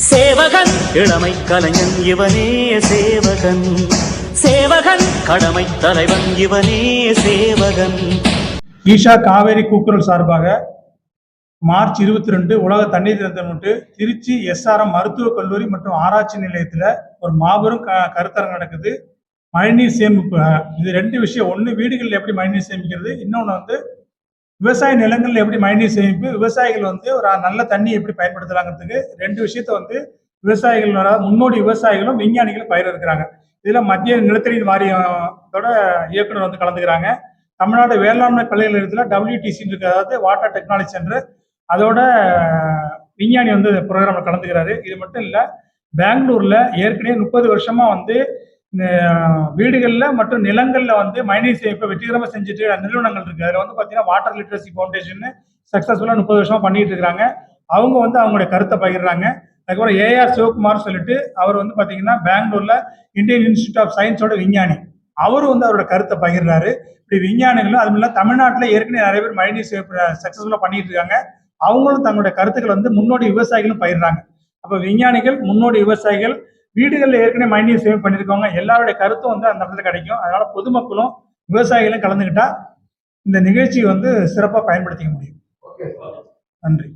சேவகன் இளமை கலைஞன் இவனே சேவகன், சேவகன் கடமை தலைவன் இவனே சேவகன். ஈஷா காவேரி கூக்குரல் சார்பாக மார்ச் 22 உலக தண்ணீர் தினத்தை முன்னிட்டு திருச்சி SRM மருத்துவக் கல்லூரி மற்றும் ஆராய்ச்சி நிலையத்தில் ஒரு மாபெரும் கருத்தரங்கு நடக்குது. மழைநீர் சேமிப்பு, இது ரெண்டு விஷயம். ஒன்று வீடுகளில் எப்படி மழைநீர் சேமிக்கிறது, இன்னொன்று வந்து விவசாய நிலங்களில் எப்படி மழைநீர் சேமிப்பு, விவசாயிகள் வந்து ஒரு நல்ல தண்ணி எப்படி பயன்படுத்தலாங்கிறதுக்கு ரெண்டு விஷயத்த வந்து விவசாயிகளோட முன்னோடி விவசாயிகளும் விஞ்ஞானிகளும் பயிர் இருக்கிறாங்க. இதில் மத்திய நிலத்தடி வாரியத்தோட இயக்குனர் வந்து கலந்துக்கிறாங்க. தமிழ்நாடு வேளாண்மை பல்கலைக்கழகத்தில் WTC இருக்கு, அதாவது வாட்டர் டெக்னாலஜி சென்டர், அதோட விஞ்ஞானி வந்து ப்ரோக்ராமில் கலந்துக்கிறாரு. இது மட்டும் இல்லை, பெங்களூர்ல ஏற்கனவே 30 வருஷமா வந்து வீடுகளில் மற்றும் நிலங்களில் வந்து மழைநீர் சேமிப்பை வெற்றிகரமாக செஞ்சுட்டு நிறுவனங்கள் இருக்கு. அதில் வந்து பார்த்தீங்கன்னா வாட்டர் லிட்ரஸி ஃபவுண்டேஷன் சக்ஸஸ்ஃபுல்லாக 30 வருஷமா பண்ணிட்டு இருக்கிறாங்க. அவங்க வந்து அவங்களுடைய கருத்தை பகிர்றாங்க. அதுக்கப்புறம் AR சிவகுமார் சொல்லிட்டு அவர் வந்து பார்த்தீங்கன்னா பெங்களூர்ல இந்தியன் இன்ஸ்டியூட் ஆஃப் சயின்ஸோட விஞ்ஞானி, அவரு வந்து அவரோட கருத்தை பகிர்றாரு. இப்படி விஞ்ஞானிகளும் அதுவும் இல்லை தமிழ்நாட்டில் ஏற்கனவே நிறைய பேர் மழைநீர் சேமிப்பு சக்ஸஸ்ஃபுல்லாக பண்ணிட்டு இருக்காங்க. அவங்களும் தங்களுடைய கருத்துக்கள் வந்து முன்னோடி விவசாயிகளும் பயிர்றாங்க. அப்போ விஞ்ஞானிகள், முன்னோடி விவசாயிகள், வீடுகளில் ஏற்கனவே மழைநீர் சேமிப்பு பண்ணியிருக்கவங்க, எல்லாருடைய கருத்தும் வந்து அந்த இடத்துல கிடைக்கும். அதனால பொதுமக்களும் விவசாயிகளும் கலந்துக்கிட்டா இந்த நிகழ்ச்சியை வந்து சிறப்பாக பயன்படுத்திக்க முடியும். நன்றி.